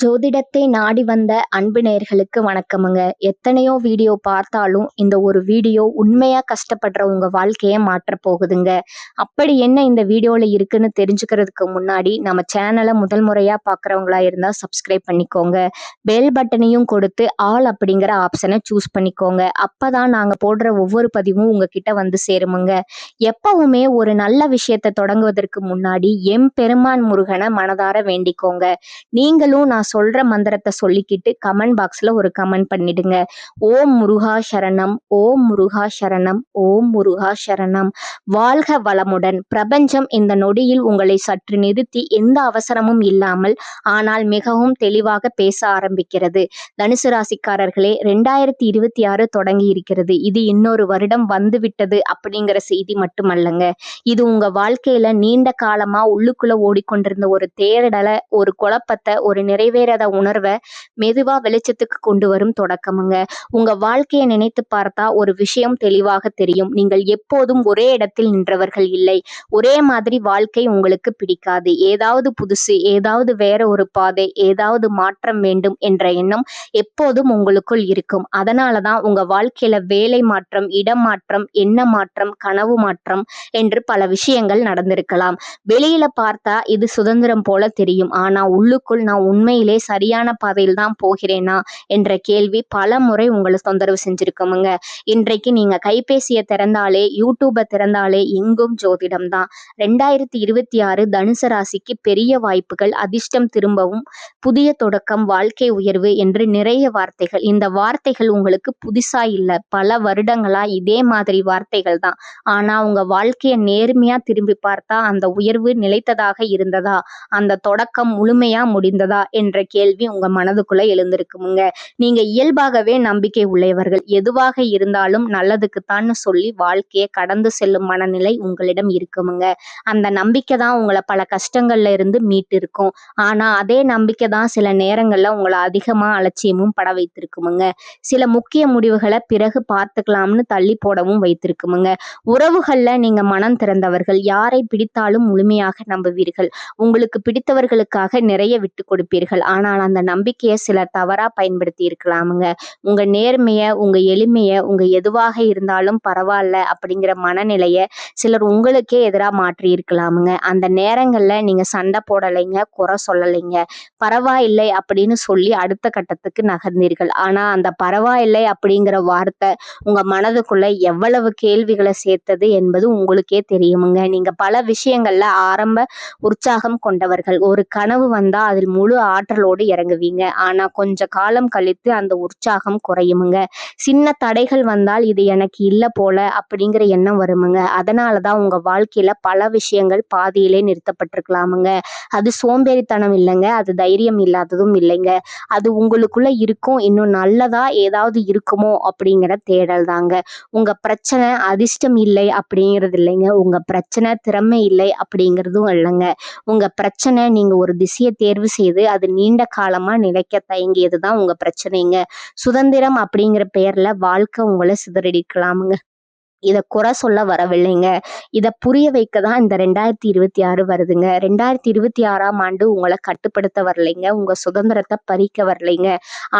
ஜோதிடத்தை நாடி வந்த அன்பு நேயர்களுக்கு வணக்கமுங்க. எத்தனையோ வீடியோ பார்த்தாலும் இந்த ஒரு வீடியோ உண்மையா கஷ்டப்படுற உங்க வாழ்க்கையை மாற்ற போகுதுங்க. அப்படி என்ன இந்த வீடியோல இருக்குன்னு தெரிஞ்சுக்கிறதுக்கு முன்னாடி நம்ம சேனலை முதல் முறையா பார்க்குறவங்களா இருந்தா சப்ஸ்கிரைப் பண்ணிக்கோங்க. பெல் பட்டனையும் கொடுத்து ஆல் அப்படிங்கிற ஆப்ஷனை சூஸ் பண்ணிக்கோங்க. அப்பதான் நாங்க போடுற ஒவ்வொரு பதிவும் உங்ககிட்ட வந்து சேருமுங்க. எப்பவுமே ஒரு நல்ல விஷயத்தை தொடங்குவதற்கு முன்னாடி எம்பெருமான் முருகனை மனதார வேண்டிக்கோங்க. நீங்களும் நான் சொல்ற மந்திரத்தை சொல்லிக்கிட்டு கமெண்ட் பாக்ஸ்ல ஒரு கமெண்ட் பண்ணிடுங்க. ஓம் முருகா சரணம், ஓம் முருகா சரணம், ஓம் முருகா சரணம். வாழ்க வளமுடன். பிரபஞ்சம் இந்த நொடியில் உங்களை சற்று நிறுத்தி எந்த அவசரமும் இல்லாமல் ஆனால் மிகவும் தெளிவாக பேச ஆரம்பிக்கிறது. தனுசு ராசிக்காரர்களே, 2026 தொடங்கி இருக்கிறது. இது இன்னொரு வருடம் வந்துவிட்டது அப்படிங்கிற செய்தி மட்டுமல்லங்க. இது உங்க வாழ்க்கையில நீண்ட காலமா உள்ளுக்குள்ள ஓடிக்கொண்டிருந்த ஒரு தேடலை, ஒரு குழப்பத்தை, ஒரு நிறைவேறாத உணர்வை மெதுவா வெளிச்சத்துக்கு கொண்டு வரும் தொடக்கமுங்க. உங்க வாழ்க்கையை நினைத்து பார்த்தா ஒரு விஷயம் தெளிவாக தெரியும். நீங்கள் எப்போதும் ஒரே இடத்தில் நின்றவர்கள் இல்லை. ஒரே மாதிரி வாழ்க்கை உங்களுக்கு பிடிக்காது. ஏதாவது புதுசு, ஏதாவது வேற ஒரு பாதை, ஏதாவது மாற்றம் வேண்டும் என்ற எண்ணம் எப்போதும் உங்களுக்குள் இருக்கும். அதனாலதான் உங்க வாழ்க்கையில வேலை மாற்றம், இடம் மாற்றம், எண்ண மாற்றம், கனவு மாற்றம் என்று பல விஷயங்கள் நடந்திருக்கலாம். வெளியில பார்த்தா இது சுதந்திரம் போல தெரியும். ஆனா உள்ளுக்குள் நான் உண்மையிலே சரியான பாதையில் தான் போகிறேனா என்ற கேள்வி பல முறை உங்களை தொந்தரவு செஞ்சிருக்கோமுங்க. இன்றைக்கு நீங்க கைபேசியை திறந்தாலே, யூடியூபை திறந்தாலே எங்கும் ஜோதிடம் தான். 2026 தனுசு ராசிக்கு பெரிய வாய்ப்புகள், அதிர்ஷ்டம் திரும்பவும், புதிய தொடக்கம், வாழ்க்கை உயர்வு என்று நிறைய வார்த்தைகள். இந்த வார்த்தைகள் உங்களுக்கு புதுசா இல்ல. பல வருடங்களா இதே மாதிரி வார்த்தைகள் தான். ஆனா உங்க வாழ்க்கையை நேர்மையா திரும்பி பார்த்தா அந்த உயர்வு நிலைத்ததாக இருந்ததா, அந்த தொடக்கம் முழுமையா முடிந்ததா என்ற கேள்வி உங்க மனதுக்குள்ள எழுந்திருக்குமுங்க. நீங்க இயல்பாகவே நம்பிக்கை உள்ளவர்கள். எதுவாக இருந்தாலும் நல்லதுக்குத்தான்னு சொல்லி வாழ்க்கையை கடந்து செல்லும் மனநிலை உங்களிடம் இருக்குமுங்க. அந்த நம்பிக்கை தான் உங்களை பல கஷ்டங்கள்ல இருந்து மீட்டு இருக்கும். ஆனா அதே நம்பிக்கை தான் சில நேரங்கள்ல உங்களை அதிகமா அலட்சியமும் பட வைத்திருக்குமுங்க. சில முக்கிய முடிவுகளை பிறகு பார்த்துக்கலாம்னு தள்ளி போடவும் வைத்திருக்குமுங்க. உறவுகள்ல நீங்க மனம் திறந்தவர்கள். யாரை பிடித்தாலும் முழுமையாக நம்புவீர்கள். உங்களுக்கு பிடித்தவர்களுக்காக நிறைய விட்டு கொடுப்பீர்கள். ஆனால் அந்த நம்பிக்கையை சிலர் தவறா பயன்படுத்தி இருக்கலாமுங்க. உங்க நேர்மைய, உங்க எளிமைய, உங்க எதுவாக இருந்தாலும் பரவாயில்ல அப்படிங்கிற மனநிலைய சிலர் உங்களுக்கே எதிராக மாற்றி இருக்கலாமுங்க. அந்த நேரங்கள்ல நீங்க சண்டை போடலைங்க, குறை சொல்லலைங்க, பரவாயில்லை அப்படின்னு சொல்லி அடுத்த கட்டத்துக்கு நகர்ந்தீர்கள். ஆனா அந்த பரவாயில்லை அப்படிங்கிற வார்த்தை உங்க மனதுக்குள்ள எவ்வளவு கேள்விகளை சேர்த்தது என்பது உங்களுக்கே தெரியுமுங்க. நீங்க பல விஷயங்கள்ல ஆரம்ப உற்சாகம் கொண்டவர்கள். ஒரு கனவு வந்தா அதில் முழு ஆற்றலோடு இறங்குவீங்க. ஆனா கொஞ்ச காலம் கழித்து அந்த உற்சாகம் குறையுமுங்க. சின்ன தடைகள் வந்தால் இது எனக்கு இல்ல போல அப்படிங்கிற எண்ணம் வருமுங்க. அதனாலதான் உங்க வாழ்க்கையில பல விஷயங்கள் பாதியிலே நிறுத்தப்பட்டிருக்கலாமுங்க. அது சோம்பேறித்தனம் இல்லைங்க, அது தைரியம் இல்லாததும் இல்லைங்க. அது உங்களுக்குள்ள இருக்கும், இன்னும் நல்லதா ஏதாவது இருக்குமோ அப்படிங்கிற தேடல் தாங்க. உங்க பிரச்சனை அதிர்ஷ்டம் இல்லை அப்படிங்கிறது இல்லைங்க. உங்க பிரச்சனை திறமை இல்லை அப்படிங்கிறதும் இல்லைங்க. உங்க பிரச்சனை நீங்க ஒரு திசையை தேர்வு செய்து அது நீண்ட காலமா நிலைக்க தயங்கியது தான் உங்க பிரச்சனைங்க. சுதந்திரம் அப்படிங்கிற பெயர்ல வாழ்க்கை உங்களை சிதறடிக்கலாமுங்க. இதை குறை சொல்ல வரவில்லைங்க. இதை புரிய வைக்க தான் இந்த 2026 வருதுங்க. 2026ஆம் ஆண்டு உங்களை கட்டுப்படுத்த வரலைங்க. உங்க சுதந்திரத்தை பறிக்க வரலைங்க.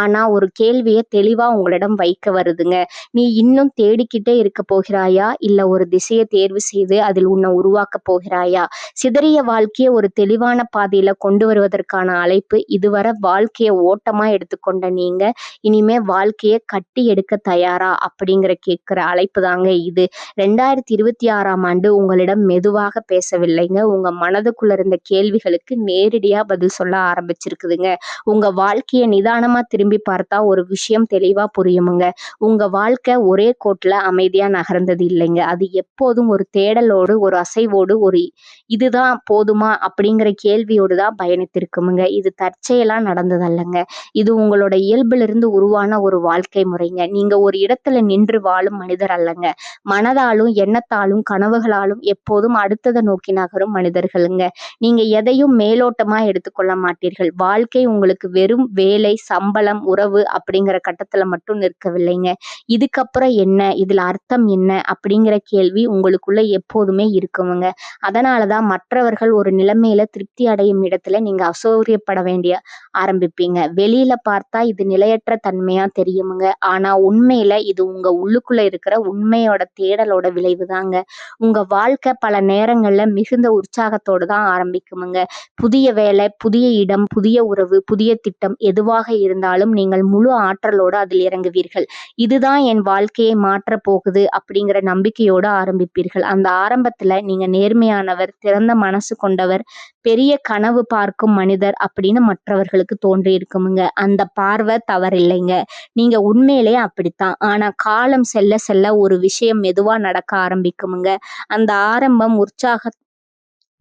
ஆனா ஒரு கேள்வியை தெளிவா உங்களிடம் வைக்க வருதுங்க. நீ இன்னும் தேடிக்கிட்டே இருக்க போகிறாயா, இல்ல ஒரு திசையை தேர்வு செய்து அதில் உன்னை உருவாக்க போகிறாயா? சிதறிய வாழ்க்கையை ஒரு தெளிவான பாதையில கொண்டு வருவதற்கான அழைப்பு. இதுவரை வாழ்க்கையை ஓட்டமா எடுத்துக்கொண்ட நீங்க இனிமே வாழ்க்கையை கட்டி எடுக்க தயாரா அப்படிங்கிற கேட்கிற அழைப்பு தாங்க இது. 2026ஆம் ஆண்டு உங்களிடம் மெதுவாக பேசவில்லைங்க. உங்க மனதுக்குள்ள இருந்த கேள்விகளுக்கு நேரடியா பதில் சொல்ல ஆரம்பிச்சிருக்குதுங்க. உங்க வாழ்க்கையை நிதானமா திரும்பி பார்த்தா ஒரு விஷயம் தெளிவா புரியுமுங்க. உங்க வாழ்க்கை ஒரே கோட்டில் அமைதியா நகர்ந்தது இல்லைங்க. அது எப்போதும் ஒரு தேடலோடு, ஒரு அசைவோடு, ஒரு இதுதான் போதுமா அப்படிங்கிற கேள்வியோடு தான் பயணித்திருக்குமுங்க. இது தற்செயலா நடந்ததல்லங்க. இது உங்களோட இயல்பிலிருந்து உருவான ஒரு வாழ்க்கை முறைங்க. நீங்க ஒரு இடத்துல நின்று வாழும் மனிதர் அல்லங்க. மனதாலும் எண்ணத்தாலும் கனவுகளாலும் எப்போதும் அடுத்ததை நோக்கி நகரும் மனிதர்களுங்க. நீங்க எதையும் மேலோட்டமா எடுத்துக்கொள்ள மாட்டீர்கள். வாழ்க்கை உங்களுக்கு வெறும் வேலை, சம்பளம், உறவு அப்படிங்கிற கட்டத்துல மட்டும் நிற்கவில்லைங்க. இதுக்கப்புறம் என்ன, இதுல அர்த்தம் என்ன அப்படிங்கிற கேள்வி உங்களுக்குள்ள எப்போதுமே இருக்குமுங்க. அதனாலதான் மற்றவர்கள் ஒரு நிலைமையில திருப்தி அடையும் இடத்துல நீங்க அசௌகரியப்பட வேண்டிய ஆரம்பிப்பீங்க. வெளியில பார்த்தா இது நிலையற்ற தன்மையா தெரியுமுங்க. ஆனா உண்மையில இது உங்க உள்ளுக்குள்ள இருக்கிற உண்மையோட தேடலோட விளைவுதாங்க. உங்க வாழ்க்கை பல நேரங்கள்ல மிகுந்த உற்சாகத்தோடு தான் ஆரம்பிக்குமுங்க. புதிய வேலை, புதிய இடம், புதிய உறவு, புதிய திட்டம் எதுவாக இருந்தாலும் நீங்கள் முழு ஆற்றலோடு அதில் இறங்குவீர்கள். இதுதான் என் வாழ்க்கையை மாற்றப் போகுது அப்படிங்கிற நம்பிக்கையோடு ஆரம்பிப்பீர்கள். அந்த ஆரம்பத்துல நீங்க நேர்மையானவர், திறந்த மனசு கொண்டவர், பெரிய கனவு பார்க்கும் மனிதர் அப்படின்னு மற்றவர்களுக்கு தோன்றி இருக்குமுங்க. அந்த பார்வை தவறில்லைங்க. நீங்க உண்மையிலே அப்படித்தான். ஆனா காலம் செல்ல செல்ல ஒரு விஷயம் மெதுவா நடக்க ஆரம்பிக்குமுங்க. அந்த ஆரம்பம்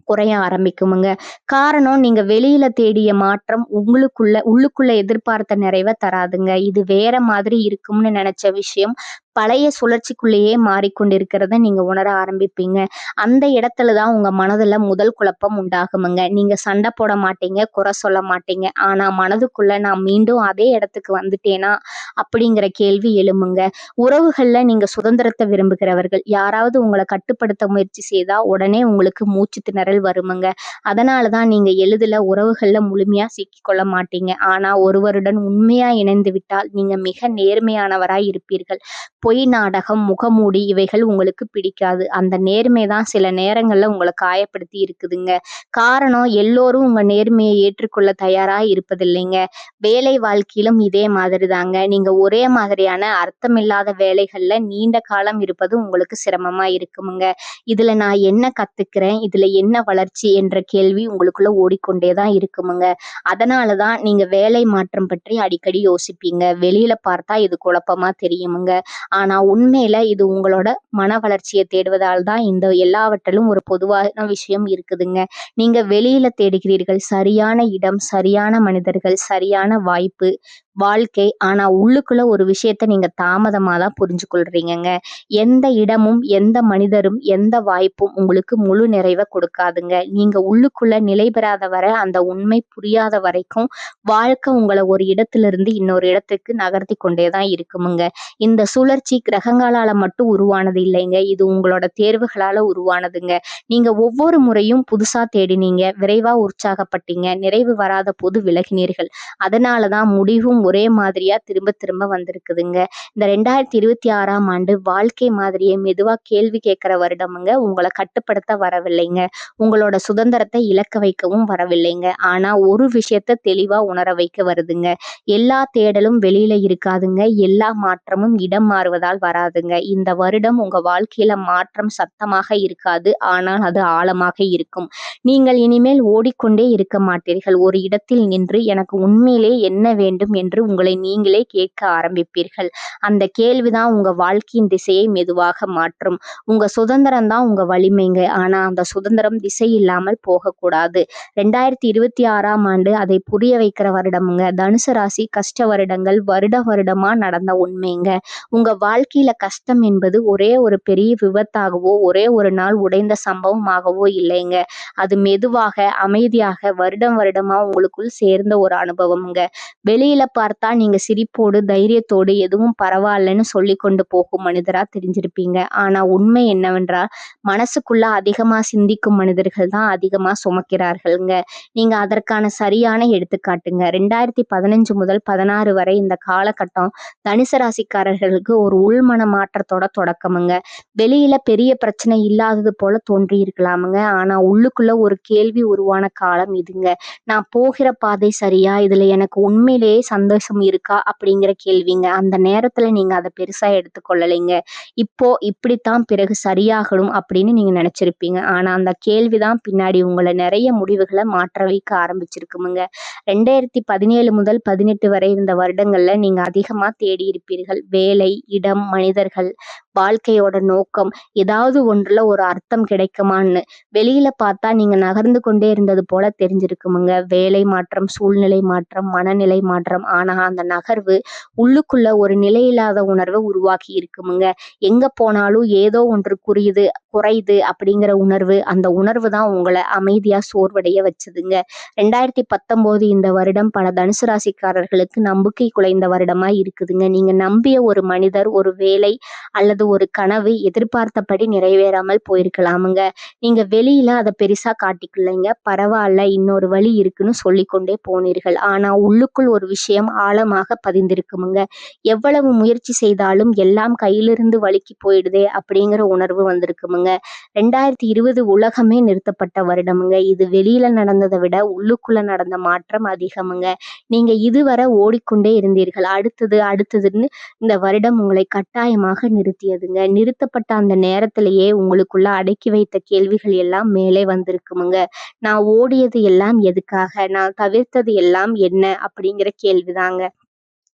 குறைய ஆரம்பிக்குமுங்க. காரணம், நீங்க வெளியில தேடிய மாற்றம் உள்ளுக்குள்ள எதிர்பார்த்த நிறைவை தராதுங்க. இது வேற மாதிரி இருக்கும்னு நினைச்ச விஷயம் பழைய சுழற்சிக்குள்ளேயே மாறிக்கொண்டிருக்கிறத நீங்க உணர ஆரம்பிப்பீங்க. அந்த இடத்துல தான் உங்க மனதுல முதல் குழப்பம் உண்டாகுமுங்க. நீங்க சண்டை போட மாட்டீங்க, குறை சொல்ல மாட்டீங்க. ஆனா மனதுக்குள்ள நான் மீண்டும் அதே இடத்துக்கு வந்துட்டேனா அப்படிங்கிற கேள்வி எழுமுங்க. உறவுகள்ல நீங்க சுதந்திரத்தை விரும்புகிறவர்கள். யாராவது உங்களை கட்டுப்படுத்த முயற்சி செய்தா உடனே உங்களுக்கு மூச்சு திணறல் வருமுங்க. அதனாலதான் நீங்க எளிதில உறவுகள்ல முழுமையா சிக்கிக்கொள்ள மாட்டீங்க. ஆனா ஒருவருடன் உண்மையா இணைந்து விட்டால் நீங்க மிக நேர்மையானவராய் இருப்பீர்கள். பொய் நாடகம், முகமூடி இவைகள் உங்களுக்கு பிடிக்காது. அந்த நேர்மை தான் சில நேரங்கள்ல உங்களை காயப்படுத்தி இருக்குதுங்க. காரணம், எல்லோரும் உங்க நேர்மையை ஏற்றுக்கொள்ள தயாரா இருப்பதில்லைங்க. வேலை வாழ்க்கையிலும் இதே மாதிரி தாங்க. நீங்க ஒரே மாதிரியான அர்த்தமில்லாத வேலைகள்ல நீண்ட காலம் இருப்பது உங்களுக்கு சிரமமா இருக்குமுங்க. இதுல நான் என்ன கத்துக்கிறேன், இதுல என்ன வளர்ச்சி என்ற கேள்வி உங்களுக்குள்ள ஓடிக்கொண்டே தான் இருக்குமுங்க. அதனாலதான் நீங்க வேலை மாற்றம் பற்றி அடிக்கடி யோசிப்பீங்க. வெளியில பார்த்தா இது குழப்பமா தெரியுமுங்க. ஆனா உண்மையில இது உங்களோட மன வளர்ச்சியை தேடுவதால் தான். இந்த எல்லாவற்றிலும் ஒரு பொதுவான விஷயம் இருக்குதுங்க. நீங்க வெளியில தேடுகிறீர்கள் சரியான இடம், சரியான மனிதர்கள், சரியான வாய்ப்பு, வாழ்க்கை. ஆனா உள்ளுக்குள்ள ஒரு விஷயத்த நீங்க தாமதமா தான் புரிஞ்சு கொள்றீங்கங்க. எந்த இடமும், எந்த மனிதரும், எந்த வாய்ப்பும் உங்களுக்கு முழு நிறைவை கொடுக்காதுங்க. நீங்க உள்ளுக்குள்ள நிலை பெறாத வரை, அந்த உண்மை புரியாத வரைக்கும் வாழ்க்கை உங்களை ஒரு இடத்திலிருந்து இன்னொரு இடத்துக்கு நகர்த்தி கொண்டே தான் இருக்குமுங்க. இந்த சுழற்சி கிரகங்களால மட்டும் உருவானது இல்லைங்க. இது உங்களோட தேர்வுகளால உருவானதுங்க. நீங்க ஒவ்வொரு முறையும் புதுசா தேடினீங்க, விரைவா உற்சாகப்பட்டீங்க, நிறைவு வராத போது விலகினீர்கள். அதனாலதான் முடிவும் ஒரே மாதிரியா திரும்ப திரும்ப வந்திருக்குதுங்க. இந்த 2026ஆம் ஆண்டு வாழ்க்கை மாதிரியை மெதுவா கேள்வி கேட்கிற வருடமுங்க. உங்களை கட்டுப்படுத்த வரவில்லைங்க. உங்களோட சுதந்திரத்தை இழக்க வைக்கவும் வரவில்லைங்க. ஆனா ஒரு விஷயத்த தெளிவா உணர வைக்க வருதுங்க. எல்லா தேடலும் வெளியில இருக்காதுங்க. எல்லா மாற்றமும் இடம் மாறுவதால் வராதுங்க. இந்த வருடம் உங்க வாழ்க்கையில மாற்றம் சத்தமாக இருக்காது. ஆனால் அது ஆழமாக இருக்கும். நீங்கள் இனிமேல் ஓடிக்கொண்டே இருக்க மாட்டீர்கள். ஒரு இடத்தில் நின்று எனக்கு உண்மையிலே என்ன வேண்டும் என்று உங்களை நீங்களே கேட்க ஆரம்பிப்பீர்கள். அந்த கேள்விதான் உங்க வாழ்க்கையின் திசையை மெதுவாக மாற்றும். உங்க சுதந்திரம் தான் உங்க வலிமைங்க. ஆனா அந்த சுதந்திரம் திசை இல்லாமல் போகக்கூடாது. 2026ஆம் ஆண்டு அதை புரிய வைக்கிற வருடமுங்க. தனுசு ராசி கஷ்ட வருடங்கள் வருடமா நடந்த உண்மைங்க. உங்க வாழ்க்கையில கஷ்டம் என்பது ஒரே ஒரு பெரிய விபத்தாகவோ, ஒரே ஒரு நாள் உடைந்த சம்பவமாகவோ இல்லைங்க. அது மெதுவாக, அமைதியாக, வருடமா உங்களுக்குள் சேர்ந்த ஒரு அனுபவம்ங்க. வெளியில பார்த்தா நீங்க சிரிப்போடு, தைரியத்தோடு எதுவும் பரவாயில்லன்னு சொல்லி கொண்டு போகும் மனிதரா தெரிஞ்சிருப்பீங்க. ஆனா உண்மை என்னவென்றால், மனசுக்குள்ள அதிகமா சிந்திக்கும் மனிதர்கள் தான் அதிகமா சுமக்கிறார்கள்ங்க. நீங்க அதற்கான சரியான எடுத்துக்காட்டுங்க. 2015 முதல் 16 வரை இந்த காலகட்டம் தனுசு ராசிக்காரர்களுக்கு ஒரு உள்மன மாற்றத்தோட தொடக்கமுங்க. வெளியில பெரிய பிரச்சனை இல்லாதது போல தோன்றி இருக்கலாமுங்க. ஆனா உள்ளுக்குள்ள ஒரு கேள்வி உருவான காலம் இதுங்க. நான் போகிற பாதை சரியா, இதுல எனக்கு உண்மையிலேயே சந்தோஷம் இருக்கா அப்படிங்கிற கேள்விங்க. அந்த நேரத்துல நீங்க அதை பெருசா எடுத்துக்கொள்ளலைங்க. இப்போ இப்படித்தான் பிறகு சரியாகணும் அப்படின்னு நீங்க நினைச்சிருப்பீங்க. ஆனா அந்த கேள்விதான் பின்னாடி உங்களை நிறைய முடிவுகளை மாற்ற வைக்க ஆரம்பிச்சிருக்குமுங்க. 2017 முதல் 18 வரை இந்த வருடங்கள்ல நீங்க அதிகமா தேடி இருப்பீர்கள். வேலை, இடம், மனிதர்கள், வாழ்க்கையோட நோக்கம், ஏதாவது ஒன்றுல ஒரு அர்த்தம் கிடைக்குமான்னு. வெளியில பார்த்தா நீங்க நகர்ந்து கொண்டே இருந்தது போல தெரிஞ்சிருக்குமுங்க. வேலை மாற்றம், சூழ்நிலை மாற்றம், மனநிலை மாற்றம். ஆனா அந்த நகர்வு உள்ளுக்குள்ள ஒரு நிலையில்லாத உணர்வை உருவாக்கி இருக்குமுங்க. எங்க போனாலும் ஏதோ ஒன்று குறையுது அப்படிங்கிற உணர்வு, அந்த உணர்வு தான் உங்களை அமைதியா சோர்வடைய வச்சதுங்க. 2019 இந்த வருடம் பல தனுசு ராசிக்காரர்களுக்கு நம்பிக்கை குலைந்த வருடமா இருக்குதுங்க. நீங்க நம்பிய ஒரு மனிதர், ஒரு வேலை அல்லது ஒரு கனவு எதிர்பார்த்தபடி நிறைவேறாமல் போயிருக்கலாமுங்க. நீங்க வெளியில அதை பெருசா காட்டிக்கலைங்க. பரவாயில்ல, இன்னொரு வழி இருக்குன்னு சொல்லிக்கொண்டே போனீர்கள். ஆனா உள்ளுக்குள் ஒரு விஷயம் ஆழமாக பதிந்திருக்குமுங்க. எவ்வளவு முயற்சி செய்தாலும் எல்லாம் கையிலிருந்து வழுக்கி போயிடுதே அப்படிங்கிற உணர்வு வந்திருக்குமுங்க. 2020 உலகமே நிறுத்தப்பட்ட வருடமுங்க. இது வெளியில நடந்ததை விட உள்ளுக்குள்ள நடந்த மாற்றம் அதிகமுங்க. நீங்க இதுவரை ஓடிக்கொண்டே இருந்தீர்கள். அடுத்ததுன்னு இந்த வருடம் உங்களை கட்டாயமாக நிறுத்தியதுங்க. நிறுத்தப்பட்ட அந்த நேரத்திலேயே உங்களுக்குள்ள அடக்கி வைத்த கேள்விகள் எல்லாம் மேலே வந்திருக்குமுங்க. நான் ஓடியது எல்லாம் எதுக்காக? நான் தவிர்த்தது எல்லாம் என்ன? அப்படிங்கிற கேள்விதாங்க.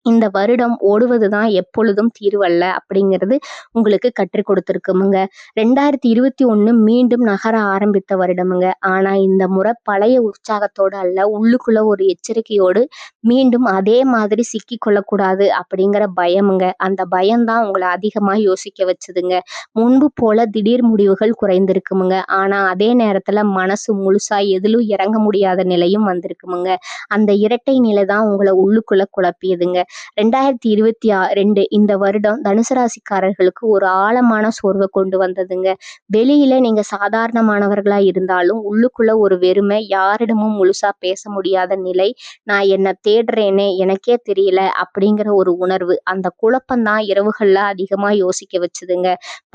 இந்த வருடம் ஓடுவதுதான் எப்பொழுதும் தீர்வல்ல அப்படிங்கிறது உங்களுக்கு கற்றுக் கொடுத்துருக்குமுங்க. 2021 மீண்டும் நகர ஆரம்பித்த வருடமுங்க. ஆனா இந்த முறை பழைய உற்சாகத்தோடு அல்ல, உள்ளுக்குள்ள ஒரு எச்சரிக்கையோடு மீண்டும் அதே மாதிரி சிக்கி கொள்ளக்கூடாது அப்படிங்கிற பயமுங்க. அந்த பயம்தான் உங்களை அதிகமா யோசிக்க வச்சதுங்க. முன்பு போல திடீர் முடிவுகள் குறைந்திருக்குமுங்க. ஆனா அதே நேரத்துல மனசு முழுசா எதிலும் இறங்க முடியாத நிலையும் வந்திருக்குமுங்க. அந்த இரட்டை நிலை தான் உங்களை உள்ளுக்குள்ள குழப்பியதுங்க. 2022 இந்த வருடம் தனுசு ராசிக்காரர்களுக்கு ஒரு ஆழமான சோர்வை கொண்டு வந்ததுங்க. வெளியில நீங்க சாதாரணமானவர்களா இருந்தாலும் உள்ளுக்குள்ள ஒரு வெறுமை, யாரிடமும் முழுசா பேச முடியாத நிலை, நான் என்ன தேடுறேனே எனக்கே தெரியல அப்படிங்கிற ஒரு உணர்வு, அந்த குழப்பம்தான் இரவுகள்ல அதிகமா யோசிக்க வச்சுதுங்க.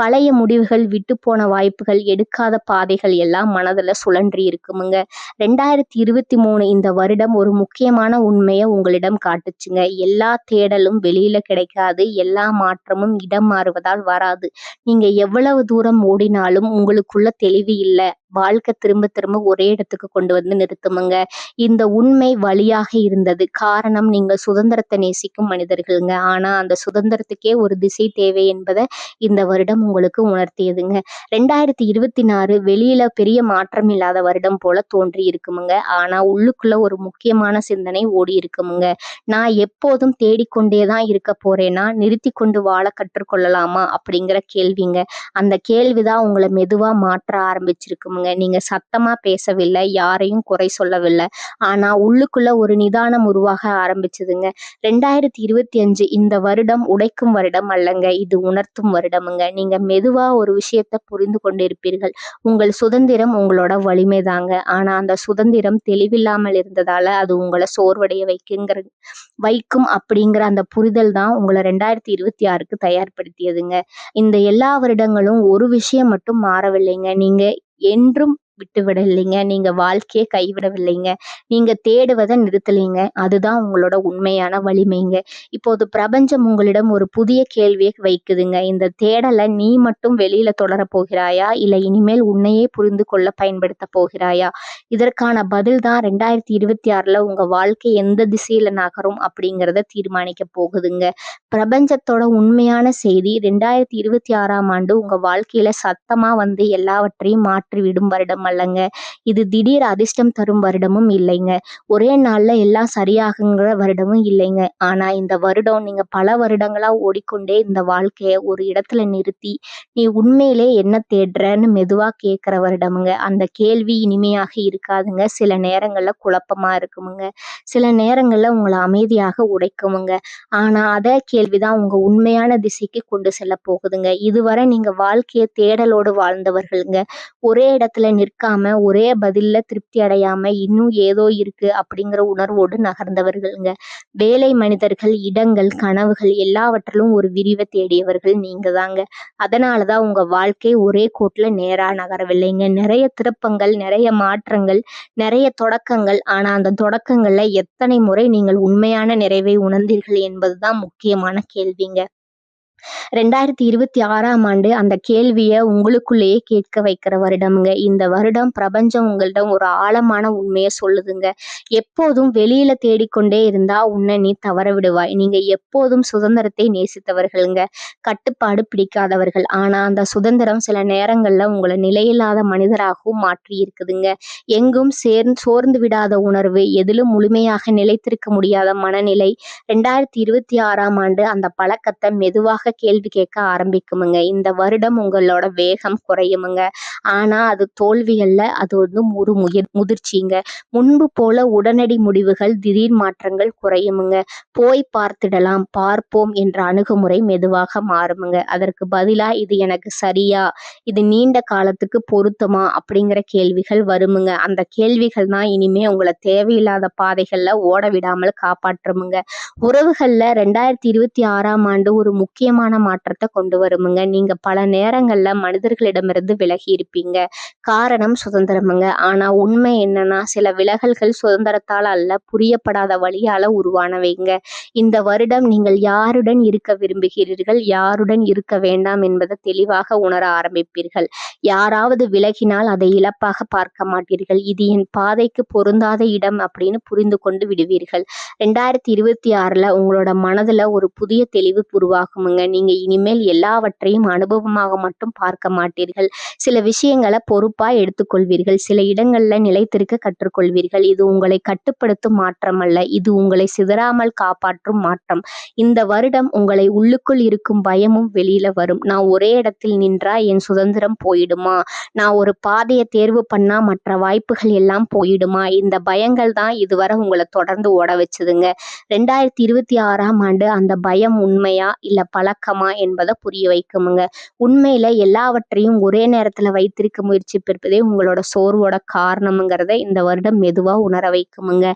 பழைய முடிவுகள், விட்டு போன வாய்ப்புகள், எடுக்காத பாதைகள் எல்லாம் மனதுல சுழன்றி இருக்குமுங்க. 2023 இந்த வருடம் ஒரு முக்கியமான உண்மையை உங்களிடம் காட்டுச்சுங்க. எல்லா தேடலும் வெளியில கிடைக்காது. எல்லா மாற்றமும் இடம் மாறுவதால் வராது. நீங்க எவ்வளவு தூரம் ஓடினாலும் உங்களுக்குள்ள தெளிவு இல்ல. வாழ்க்கை திரும்ப திரும்ப ஒரே இடத்துக்கு கொண்டு வந்து நிறுத்துமுங்க. இந்த உண்மை வலியாக இருந்தது. காரணம், நீங்க சுதந்திரத்தை நேசிக்கும் மனிதர்களுங்க. ஆனா அந்த சுதந்திரத்துக்கே ஒரு திசை தேவை என்பதை இந்த வருடம் உங்களுக்கு உணர்த்தியதுங்க. 2024 வெளியில பெரிய மாற்றம் இல்லாத வருடம் போல தோன்றி இருக்குமுங்க. ஆனா உள்ளுக்குள்ள ஒரு முக்கியமான சிந்தனை ஓடி இருக்குமுங்க. நான் எப்போதும் தேடிக்கொண்டேதான் இருக்க போறேனா, நிறுத்தி கொண்டு வாழ கற்றுக்கொள்ளலாமா அப்படிங்கிற கேள்விங்க. அந்த கேள்விதான் உங்களை மெதுவா மாற்ற ஆரம்பிச்சிருக்குமுங்க. நீங்க சத்தமா பேசவில்லை, யாரையும் குறை சொல்லவில்லை. ஆனா உள்ளுக்குள்ள ஒரு நிதானம் உருவாக ஆரம்பிச்சதுங்க. 2025 இந்த வருடம் உடைக்கும் வருடம் அல்லங்க, இது உணர்த்தும் வருடமுங்க. நீங்க மெதுவா ஒரு விஷயத்தை புரிந்து கொண்டிருப்பீர்கள். உங்கள் சுதந்திரம் உங்களோட வலிமை தாங்க. ஆனா அந்த சுதந்திரம் தெளிவில்லாமல் இருந்ததால அது உங்களை சோர்வடைய வைக்கும் அப்படிங்கிற அந்த புரிதல் தான் உங்களை 2026க்கு தயார்படுத்தியதுங்க. இந்த எல்லா வருடங்களும் ஒரு விஷயம் மட்டும் மாறவில்லைங்க. நீங்க என்றும் விட்டுவிடலைங்க. நீங்க வாழ்க்கையை கைவிடவில்லைங்க. நீங்க தேடுவதை நிறுத்தலைங்க. அதுதான் உங்களோட உண்மையான வலிமைங்க. இப்போது பிரபஞ்சம் உங்களிடம் ஒரு புதிய கேள்வியை வைக்குதுங்க. இந்த தேடலை நீ மட்டும் வெளியில தொடர போகிறாயா, இல்லை இனிமேல் உன்னையே புரிந்து கொள்ள பயன்படுத்த போகிறாயா? இதற்கான பதில் தான் 2026ல உங்க வாழ்க்கை எந்த திசையில நகரும் அப்படிங்கிறத தீர்மானிக்க போகுதுங்க. பிரபஞ்சத்தோட உண்மையான செய்தி, 2026ஆம் ஆண்டு உங்க வாழ்க்கையில சத்தமா வந்து எல்லாவற்றையும் மாற்றிவிடும் வருடம் அல்லங்க. இது திடீர் அதிர்ஷ்டம் தரும் வருடமும் இல்லைங்க. ஒரே நாள்ல எல்லாம் சரியாகுங்கிற வருடமும் இல்லைங்க. ஆனா இந்த வருடம் நீங்க பல வருடங்களா ஓடிக்கொண்டே இந்த வாழ்க்கைய ஒரு இடத்துல நிறுத்தி, நீ உண்மையிலே என்ன தேடுறன்னு மெதுவா கேட்கிற வருடமுங்க. அந்த கேள்வி இனிமையாக இருக்காதுங்க. சில நேரங்கள்ல குழப்பமா இருக்குமுங்க. சில நேரங்கள்ல உங்களை அமைதியாக உடைக்குமுங்க. ஆனா அதே கேள்விதான் உங்க உண்மையான திசைக்கு கொண்டு செல்ல போகுதுங்க. இதுவரை நீங்க வாழ்க்கைய தேடலோடு வாழ்ந்தவர்களுங்க. ஒரே இடத்துல நிற்காம, ஒரே பதில்ல திருப்தி அடையாம, இன்னும் ஏதோ இருக்கு அப்படிங்கிற உணர்வோடு நகர்ந்தவர்களுங்க. வேலை, மனிதர்கள், இடங்கள், கனவுகள் எல்லாவற்றிலும் ஒரு விரிவை தேடியவர்கள் நீங்க தாங்க. அதனாலதான் உங்க வாழ்க்கை ஒரே கோட்டுல நேரா நகரவில்லைங்க. நிறைய திருப்பங்கள், நிறைய மாற்றங்கள், நிறைய தொடக்கங்கள். ஆனா அந்த தொடக்கங்கள்ல எத்தனை முறை நீங்கள் உண்மையான நிறைவை உணர்ந்தீர்கள் என்பதுதான் முக்கியமான கேள்விங்க. 2026ஆம் ஆண்டு அந்த கேள்விய உங்களுக்குள்ளேயே கேட்க வைக்கிற வருடம்ங்க. இந்த வருடம் பிரபஞ்சம் உங்களிடம் ஒரு ஆழமான உண்மைய சொல்லுதுங்க. எப்போதும் வெளியில தேடிக்கொண்டே இருந்தா உன்னை நீ தவற விடுவாய். நீங்க எப்போதும் சுதந்திரத்தை நேசித்தவர்கள்ங்க. கட்டுப்பாடு பிடிக்காதவர்கள். ஆனா அந்த சுதந்திரம் சில நேரங்கள்ல உங்களை நிலையில்லாத மனிதராகவும் மாற்றி இருக்குதுங்க. எங்கும் சோர்ந்து விடாத உணர்வு, எதிலும் முழுமையாக நிலைத்திருக்க முடியாத மனநிலை. 2026ஆம் ஆண்டு அந்த பழக்கத்தை மெதுவாக கேள்வி கேட்க ஆரம்பிக்குமுங்க. இந்த வருடம் உங்களோட வேகம் குறையுமுங்க. ஆனா அது தோல்விகள்ல அது ஒரு முதிர்ச்சிங்க. முன்பு போல உடனடி முடிவுகள், திடீர் மாற்றங்கள் குறையுமுங்க. போய் பார்த்திடலாம், பார்ப்போம் என்ற அணுகுமுறை மெதுவாக மாறுமுங்க. அதற்கு பதிலா இது எனக்கு சரியா, இது நீண்ட காலத்துக்கு பொருத்தமா அப்படிங்கிற கேள்விகள் வருமுங்க. அந்த கேள்விகள் தான் இனிமே உங்களை தேவையில்லாத பாதைகள்ல ஓட விடாமல் காப்பாற்றுமுங்க. உறவுகள்ல 2026ஆம் ஆண்டு ஒரு முக்கியமான மாற்றத்தை கொண்டு வருமுங்க. நீங்க பல நேரங்கள்ல மனிதர்களிடமிருந்து விலகி இருப்பீங்க. காரணம் சுதந்திரமுங்க. ஆனா உண்மை என்னன்னா சில விலகல்கள் சுதந்திரத்தால் அல்ல, புரியப்படாத வழியால உருவானவைங்க. இந்த வருடம் நீங்கள் யாருடன் இருக்க விரும்புகிறீர்கள், யாருடன் இருக்க வேண்டாம் என்பதை தெளிவாக உணர ஆரம்பிப்பீர்கள். யாராவது விலகினால் அதை இழப்பாக பார்க்க மாட்டீர்கள். இது என் பாதைக்கு பொருந்தாத இடம் அப்படின்னு புரிந்து கொண்டு விடுவீர்கள். 2026ல உங்களோட மனதுல ஒரு புதிய தெளிவு உருவாகுமுங்க. நீங்க இனிமேல் எல்லாவற்றையும் அனுபவமாக மட்டும் பார்க்க மாட்டீர்கள். சில விஷயங்களை பொறுப்பா எடுத்துக்கொள்வீர்கள். சில இடங்கள்ல நிலைத்திருக்க கற்றுக்கொள்வீர்கள். இது உங்களை கட்டுப்படுத்தும் மாற்றம் அல்ல, இது உங்களை சிதறாமல் காப்பாற்றும் மாற்றம். இந்த வருடம் உங்களை உள்ளுக்குள் இருக்கும் பயமும் வெளியில வரும். நான் ஒரே இடத்தில் நின்றா என் சுதந்திரம் போயிடுமா, நான் ஒரு பாதையை தேர்வு பண்ணா மற்ற வாய்ப்புகள் எல்லாம் போயிடுமா, இந்த பயங்கள் தான் இதுவரை உங்களை தொடர்ந்து ஓட வச்சதுங்க. 2026ஆம் ஆண்டு அந்த பயம் உண்மையா இல்ல பழக்கமா என்பதை புரிய வைக்குமுங்க. உண்மையில எல்லாவற்றையும் ஒரே நேரத்துல வைத்திருக்க முயற்சிப்பதே உங்களோட சோர்வோட காரணம்ங்கிறத இந்த வருடம் மெதுவா உணர வைக்குமுங்க.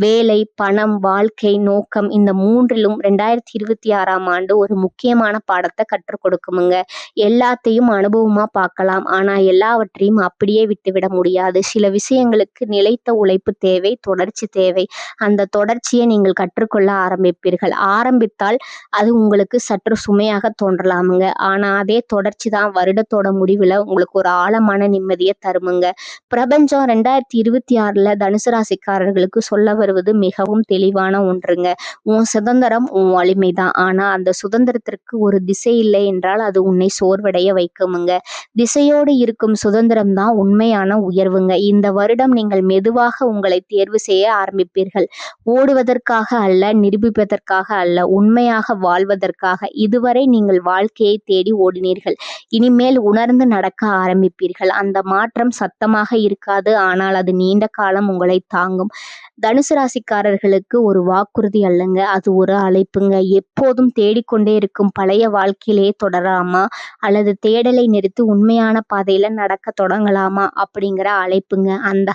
வேலை, பணம், வாழ்க்கை, நோக்கம் இந்த மூன்றிலும் 2026ஆம் ஆண்டு ஒரு முக்கியமான பாடத்தை கற்றுக் கொடுக்குமுங்க. எல்லாத்தையும் அனுபவமா பார்க்கலாம், ஆனா எல்லாவற்றையும் அப்படியே விட்டுவிட முடியாது. சில விஷயங்களுக்கு நிலைத்த உழைப்பு தேவை, தொடர்ச்சி தேவை. அந்த தொடர்ச்சியை நீங்கள் கற்றுக்கொள்ள ஆரம்பிப்பீர்கள். ஆரம்பித்தால் அது உங்களுக்கு சற்று சுமையாக தோன்றலாமுங்க. ஆனா அதே தொடர்ச்சி தான் வருடத்தோட முடிவுல உங்களுக்கு ஒரு ஆழமான நிம்மதியை தருமுங்க. பிரபஞ்சம் 2026ல தனுசு ராசிக்காரர்களுக்கு சொல்ல வருவது மிகவும் தெளிவான ஒன்றுங்க. உன் சுதந்திரம் உன் வலிமைதான். ஆனா அந்த சுதந்திரத்திற்கு ஒரு திசை இல்லை என்றால் அது உன்னை சோர்வடைய வைக்குமுங்க. திசையோடு இருக்கும் சுதந்திரம் தான் உண்மையான உயர்வுங்க. இந்த வருடம் நீங்கள் மெதுவாக உங்களை தேர்வு செய்ய ஆரம்பிப்பீர்கள். ஓடுவதற்காக அல்ல, நிரூபிப்பதற்காக அல்ல, உண்மையாக வாழ்வதற்காக. இதுவரை நீங்கள் வாழ்க்கையை தேடி ஓடினீர்கள். இனிமேல் உணர்ந்து நடக்க ஆரம்பிப்பீர்கள். அந்த மாற்றம் சத்தமாக இருக்காது, ஆனால் அது நீண்ட காலம் உங்களை தாங்கும். தனுசு ராசிக்காரர்களுக்கு ஒரு வாக்குறுதி அல்லங்க, அது ஒரு அழைப்புங்க. எப்போதும் தேடிக்கொண்டே இருக்கும் பழைய வாழ்க்கையிலேயே தொடரலாமா, அல்லது தேடலை நிறுத்தி உண்மையான பாதையில நடக்க தொடங்கலாமா அப்படிங்கிற அழைப்புங்க. அந்த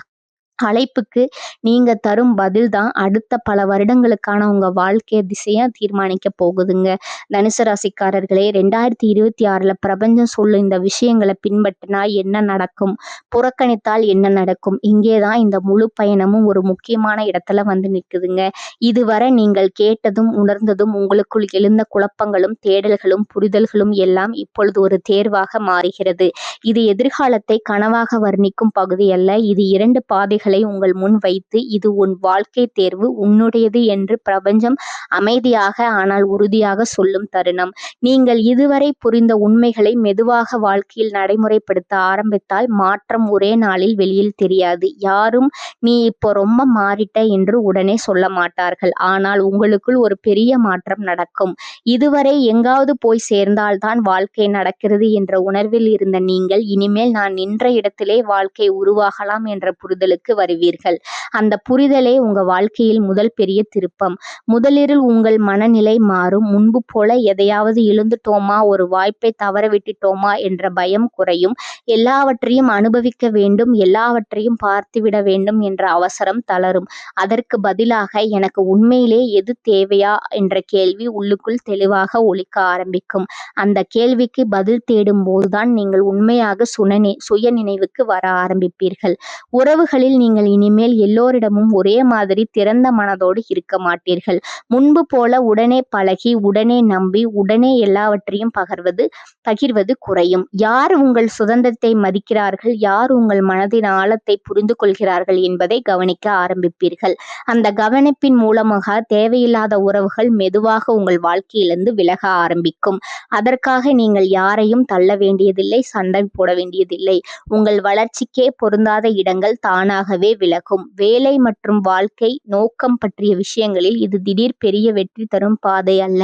அழைப்புக்கு நீங்க தரும் பதில் தான் அடுத்த பல வருடங்களுக்கான உங்க வாழ்க்கை திசையா தீர்மானிக்க போகுதுங்க. தனுசு ராசிக்காரர்களே, 2026ல பிரபஞ்சம் சொல்லும் இந்த விஷயங்களை பின்பற்றினா என்ன நடக்கும், புறக்கணித்தால் என்ன நடக்கும், இங்கேதான் இந்த முழு பயணமும் ஒரு முக்கியமான இடத்துல வந்து நிற்குதுங்க. இதுவரை நீங்கள் கேட்டதும் உணர்ந்ததும் உங்களுக்குள் எழுந்த குழப்பங்களும் தேடல்களும் புரிதல்களும் எல்லாம் இப்பொழுது ஒரு தேர்வாக மாறுகிறது. இது எதிர்காலத்தை கனவாக வர்ணிக்கும் பகுதி அல்ல, இது 2 பாதைகளை உங்கள் முன் வைத்து இது உன் வாழ்க்கை தேர்வு, உன்னுடையது என்று பிரபஞ்சம் அமைதியாக ஆனால் உறுதியாக சொல்லும் தருணம். நீங்கள் இதுவரை புரிந்த உண்மைகளை மெதுவாக வாழ்க்கையில் நடைமுறைப்படுத்த ஆரம்பித்தால் மாற்றம் ஒரே நாளில் வெளியில் தெரியாது. யாரும் நீ இப்போ ரொம்ப மாறிட்ட என்று உடனே சொல்ல மாட்டார்கள். ஆனால் உங்களுக்குள் ஒரு பெரிய மாற்றம் நடக்கும். இதுவரை எங்காவது போய் சேர்ந்தால்தான் வாழ்க்கை நடக்கிறது என்ற உணர்வில் இருந்த நீங்கள் இனிமேல் நான் நின்ற இடத்திலே வாழ்க்கை உருவாகலாம் என்ற புரிதலுக்கு வருவீர்கள். அந்த புரிதலே உங்க வாழ்க்கையில் முதல் பெரிய திருப்பம். முதலில் உங்கள் மனநிலை மாறும். முன்பு போல எதையாவது இழந்துட்டோமா, ஒரு வாய்ப்பை தவற விட்டுட்டோமா என்ற பயம் குறையும். எல்லாவற்றையும் அனுபவிக்க வேண்டும், எல்லாவற்றையும் பார்த்துவிட வேண்டும் என்ற அவசரம் தளரும். அதற்கு பதிலாக எனக்கு உண்மையிலே எது தேவையா என்ற கேள்வி உள்ளுக்குள் தெளிவாக ஒலிக்க ஆரம்பிக்கும். அந்த கேள்விக்கு பதில் தேடும் போதுதான் நீங்கள் உண்மையாக சுய நினைவுக்கு வர ஆரம்பிப்பீர்கள். உறவுகளில் நீங்கள் இனிமேல் எல்லோரிடமும் ஒரே மாதிரி திறந்த மனதோடு இருக்க மாட்டீர்கள். முன்பு போல உடனே பழகி, உடனே நம்பி, உடனே எல்லாவற்றையும் பகிர்வது குறையும். யார் உங்கள் சுதந்திரத்தை மதிக்கிறார்கள், யார் உங்கள் மனதின் ஆழத்தை புரிந்து கொள்கிறார்கள் என்பதை கவனிக்க ஆரம்பிப்பீர்கள். அந்த கவனிப்பின் மூலமாக தேவையில்லாத உறவுகள் மெதுவாக உங்கள் வாழ்க்கையிலிருந்து விலக ஆரம்பிக்கும். அதற்காக நீங்கள் யாரையும் தள்ள வேண்டியதில்லை, சண்டை போட வேண்டியதில்லை. உங்கள் வளர்ச்சிக்கே பொருந்தாத இடங்கள் தானாகவே விலகும். வேலை மற்றும் வாழ்க்கை நோக்கம் பற்றிய விஷயங்களில் இது திடீர் பெரிய வெற்றி தரும் பாதை அல்ல.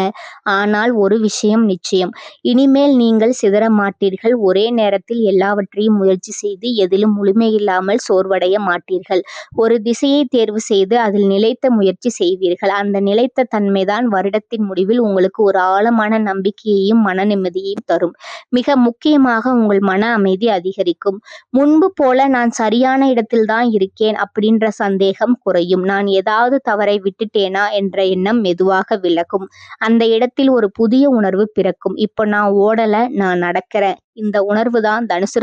ஆனால் ஒரு விஷயம் நிச்சயம், இனிமேல் நீங்கள் சிதற மாட்டீர்கள். ஒரே நேரத்தில் எல்லாவற்றையும் முயற்சி செய்து எதிலும் முழுமையில்லாமல் சோர்வடைய மாட்டீர்கள். ஒரு திசையை தேர்வு செய்து அதில் நிலைத்த முயற்சி செய்வீர்கள். அந்த நிலைத்த தன்மைதான் வருடத்தின் முடிவில் உங்களுக்கு ஒரு ஆழமான நம்பிக்கையையும் மன நிம்மதியையும் தரும். மிக முக்கியமாக உங்கள் மன அமைதி அதிகரிக்கும். முன்பு போல நான் சரியான இடத்தில்தான் இருக்கேன் அப்படின்ற சந்தேகம் குறையும். நான் ஏதாவது தவறை விட்டுட்டேனா என்ற எண்ணம் மெதுவாக விலகும். அந்த இடத்தில் ஒரு புதிய உணர்வு பிறக்கும். இப்போ நான் ஓடல, நான் நடக்கிறேன். இந்த உணர்வு தான் தனுசு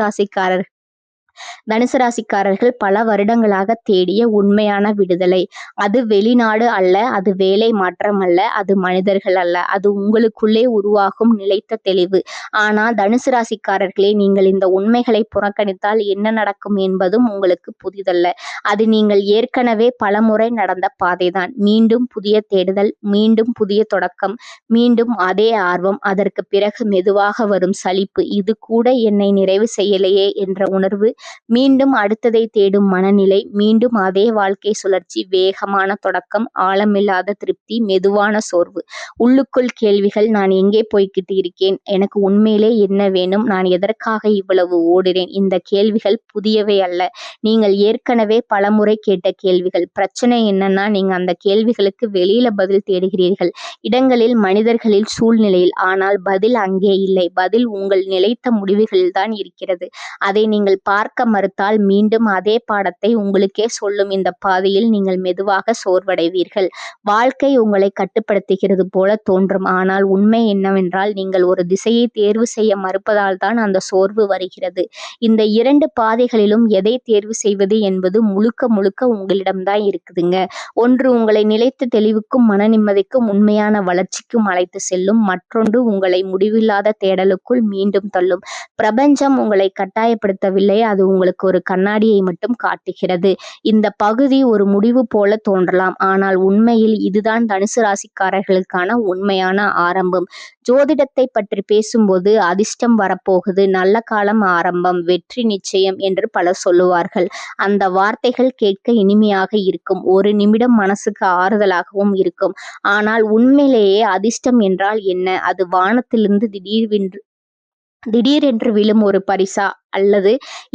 ராசிக்காரர்கள் பல வருடங்களாக தேடிய உண்மையான விடுதலை. அது வெளிநாடு அல்ல, அது வேலை மாற்றம் அல்ல, அது மனிதர்கள் அல்ல, அது உங்களுக்குள்ளே உருவாகும் நிலைத்த தெளிவு. ஆனால் தனுசு ராசிக்காரர்களே, நீங்கள் இந்த உண்மைகளை புறக்கணித்தால் என்ன நடக்கும் என்பதும் உங்களுக்கு புதிதல்ல. அது நீங்கள் ஏற்கனவே பலமுறை நடந்த பாதைதான். மீண்டும் புதிய தேடுதல், மீண்டும் புதிய தொடக்கம், மீண்டும் அதே ஆர்வம். அதற்கு பிறகு மெதுவாக வரும் சலிப்பு. இது கூட என்னை நிறைவு செய்யலையே என்ற உணர்வு. மீண்டும் அடுத்ததை தேடும் மனநிலை. மீண்டும் அதே வாழ்க்கை சுழற்சி. வேகமான தொடக்கம், ஆழமில்லாத திருப்தி, மெதுவான சோர்வு. உள்ளுக்குள் கேள்விகள். நான் எங்கே போய்கிட்டு இருக்கேன்? எனக்கு உண்மையிலே என்ன வேணும்? நான் எதற்காக இவ்வளவு ஓடுறேன்? இந்த கேள்விகள் புதியவை அல்ல. நீங்கள் ஏற்கனவே பலமுறை கேட்ட கேள்விகள். பிரச்சனை என்னன்னா, நீங்க அந்த கேள்விகளுக்கு வெளியில பதில் தேடுகிறீர்கள். இடங்களில், மனிதர்களில், சூழ்நிலையில். ஆனால் பதில் அங்கே இல்லை. பதில் உங்கள் நிலைத்த முடிவுகளில் தான் இருக்கிறது. அதை நீங்கள் பார்க்க மறுத்தால் மீண்டும் அதே பாடத்தை உங்களுக்கே சொல்லும். இந்த பாதையில் நீங்கள் மெதுவாக சோர்வடைவீர்கள். வாழ்க்கை உங்களை கட்டுப்படுத்துகிறது போல தோன்றும். ஆனால் உண்மை என்னவென்றால், நீங்கள் ஒரு திசையை தேர்வு செய்ய மறுப்பதால் தான் அந்த சோர்வு வருகிறது. இந்த 2 பாதைகளிலும் எதை தேர்வு செய்வது என்பது முழுக்க முழுக்க உங்களிடம்தான் இருக்குதுங்க. ஒன்று உங்களை நிலைத்த தெளிவுக்கும் மன நிம்மதிக்கும் உண்மையான வளர்ச்சிக்கும் அழைத்து செல்லும். மற்றொன்று உங்களை முடிவில்லாத தேடலுக்குள் மீண்டும் தள்ளும். பிரபஞ்சம் உங்களை கட்டாயப்படுத்தவில்லை, அது உங்களுக்கு ஒரு கண்ணாடியை மட்டும் காட்டுகிறது. இந்த பகுதி ஒரு முடிவு போல தோன்றலாம், ஆனால் உண்மையில் இதுதான் தனுசு ராசிக்காரர்களுக்கான உண்மையான ஆரம்பம். ஜோதிடத்தை பற்றி பேசும்போது அதிர்ஷ்டம் வரப்போகுது, நல்ல காலம் ஆரம்பம், வெற்றி நிச்சயம் என்று பலர் சொல்லுவார்கள். அந்த வார்த்தைகள் கேட்க இனிமையாக இருக்கும், ஒரு நிமிடம் மனசுக்கு ஆறுதலாகவும் இருக்கும். ஆனால் உண்மையிலேயே அதிர்ஷ்டம் என்றால் என்ன? அது வானத்திலிருந்து திடீரென்று விழும் ஒரு பரிசா, அல்லது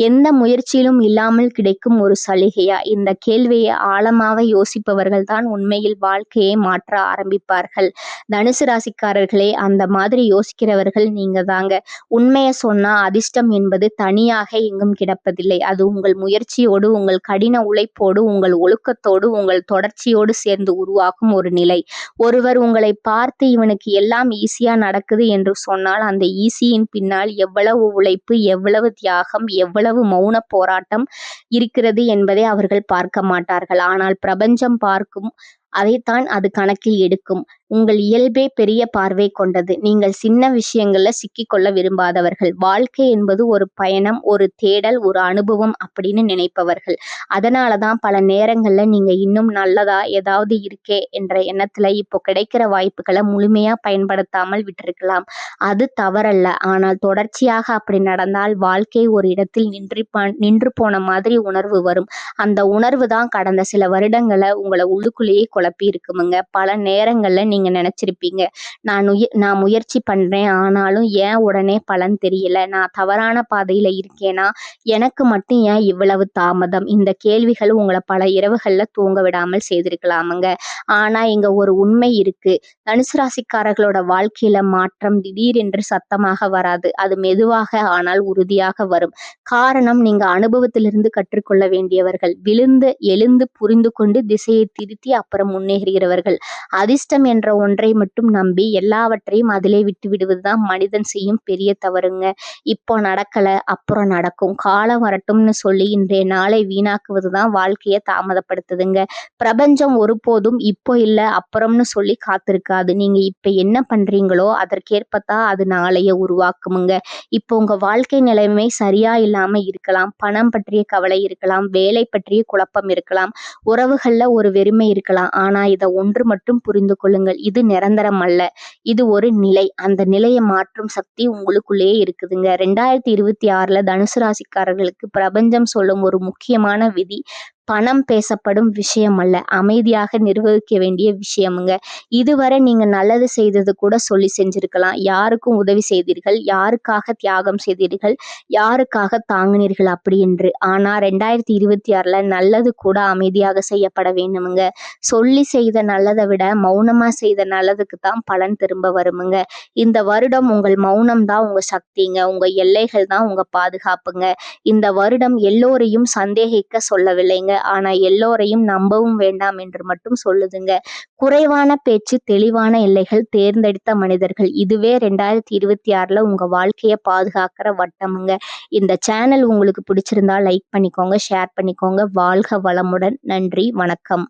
எந்த முயற்சியிலும் இல்லாமல் கிடைக்கும் ஒரு சலுகையா? இந்த கேள்வியை ஆழமாக யோசிப்பவர்கள் தான் உண்மையில் வாழ்க்கையை மாற்ற ஆரம்பிப்பார்கள். தனுசு ராசிக்காரர்களே, அந்த மாதிரி யோசிக்கிறவர்கள் நீங்க தாங்க. உண்மையை சொன்னா, அதிர்ஷ்டம் என்பது தனியாக எங்கும் கிடப்பதில்லை. அது உங்கள் முயற்சியோடு, உங்கள் கடின உழைப்போடு, உங்கள் ஒழுக்கத்தோடு, உங்கள் தொடர்ச்சியோடு சேர்ந்து உருவாகும் ஒரு நிலை. ஒருவர் உங்களை பார்த்து இவனுக்கு எல்லாம் ஈஸியா நடக்குது என்று சொன்னால், அந்த ஈஸியின் பின்னால் எவ்வளவு உழைப்பு, எவ்வளவு தியாகம், எவ்வளவு மௌன போராட்டம் இருக்கிறது என்பதை அவர்கள் பார்க்க மாட்டார்கள். ஆனால் பிரபஞ்சம் பார்க்கும். அதைத்தான் அது கணக்கில் எடுக்கும். உங்கள் இயல்பே பெரிய பார்வை கொண்டது. நீங்கள் சின்ன விஷயங்கள்ல சிக்கிக்கொள்ள விரும்பாதவர்கள். வாழ்க்கை என்பது ஒரு பயணம், ஒரு தேடல், ஒரு அனுபவம் அப்படின்னு நினைப்பவர்கள். அதனாலதான் பல நேரங்கள்ல நீங்க இன்னும் நல்லதா ஏதாவது இருக்கே என்ற எண்ணத்துல இப்போ கிடைக்கிற வாய்ப்புகளை முழுமையா பயன்படுத்தாமல் விட்டிருக்கலாம். அது தவறல்ல. ஆனால் தொடர்ச்சியாக அப்படி நடந்தால் வாழ்க்கை ஒரு இடத்தில் நின்று போன மாதிரி உணர்வு வரும். அந்த உணர்வு தான் கடந்த சில வருடங்களை உங்களை உள்ளுக்குள்ளேயே குழப்பி இருக்குமுங்க. பல நேரங்கள்ல நீங்க நினைச்சிருப்பீங்க, நான் முயற்சி பண்றேன், ஆனாலும் ஏன் உடனே பலன் தெரியல? நான் தவறான பாதையில இருக்கேனா? எனக்கு மட்டும் ஏன் இவ்வளவு தாமதம்? இந்த கேள்விகள் உங்களை பல இரவுகள்ல தூங்க விடாமல் செய்திருக்கலாமுங்க. ஆனா இங்க ஒரு உண்மை இருக்கு. தனுசு ராசிக்காரர்களோட வாழ்க்கையில மாற்றம் திடீரென்று சத்தமாக வராது. அது மெதுவாக ஆனால் உறுதியாக வரும். காரணம், நீங்க அனுபவத்திலிருந்து கற்றுக்கொள்ள வேண்டியவர்கள். விழுந்து எழுந்து புரிந்து கொண்டு திசையை திருத்தி அப்புறம் முன்னேறுகிறவர்கள். அதிர்ஷ்டம் என்ற ஒன்றை மட்டும் நம்பி எல்லாவற்றையும் அதிலே விட்டு விடுவதுதான் மனிதன் செய்யும் பெரிய தவறுங்க. இப்போ நடக்கல, அப்புறம் நடக்கும், காலம் வரட்டும்னு சொல்லி இன்றைய நாளை வீணாக்குவதுதான் வாழ்க்கையை தாமதப்படுத்துதுங்க. பிரபஞ்சம் ஒருபோதும் இப்போ இல்ல அப்புறம்னு சொல்லி காத்திருக்காது. நீங்க இப்ப என்ன பண்றீங்களோ அதற்கேற்பத்தான் அது நாளைய உருவாக்குமுங்க. இப்போ உங்க வாழ்க்கை நிலைமை சரியா இல்லாம இருக்கலாம். பணம் பற்றிய கவலை இருக்கலாம், வேலை பற்றிய குழப்பம் இருக்கலாம், உறவுகள்ல ஒரு வெறுமை இருக்கலாம். ஆனா இதை ஒன்று மட்டும் புரிந்து கொள்ளுங்கள், இது நிரந்தரம் அல்ல. இது ஒரு நிலை. அந்த நிலையை மாற்றும் சக்தி உங்களுக்குள்ளேயே இருக்குதுங்க. 2026ல தனுசு ராசிக்காரர்களுக்கு பிரபஞ்சம் சொல்லும் ஒரு முக்கியமான விதி, பணம் பேசப்படும் விஷயம் அல்ல, அமைதியாக நிர்வகிக்க வேண்டிய விஷயமுங்க. இதுவரை நீங்க நல்லது செய்தது கூட சொல்லி செஞ்சிருக்கலாம். யாருக்கும் உதவி செய்தீர்கள், யாருக்காக தியாகம் செய்தீர்கள், யாருக்காக தாங்கினீர்கள் அப்படி என்று. ஆனா 2026ல நல்லது கூட அமைதியாக செய்யப்பட வேண்டுமுங்க. சொல்லி செய்த நல்லதை விட மௌனமா செய்த நல்லதுக்கு தான் பலன் திரும்ப வருமுங்க. இந்த வருடம் உங்கள் மௌனம் தான் உங்க சக்திங்க, உங்க எல்லைகள் தான் உங்க பாதுகாப்புங்க. இந்த வருடம் எல்லோரையும் சந்தேகிக்க சொல்லவில்லைங்க, ஆனா எல்லோரையும் நம்பவும் வேண்டாம் என்று மட்டும் சொல்லுதுங்க. குறைவான பேச்சு, தெளிவான எல்லைகள், தேர்ந்தெடுத்த மனிதர்கள், இதுவே 2026ல உங்க வாழ்க்கையை பாதுகாக்கிற வட்டமுங்க. இந்த சேனல் உங்களுக்கு பிடிச்சிருந்தா லைக் பண்ணிக்கோங்க, ஷேர் பண்ணிக்கோங்க. வாழ்க வளமுடன். நன்றி, வணக்கம்.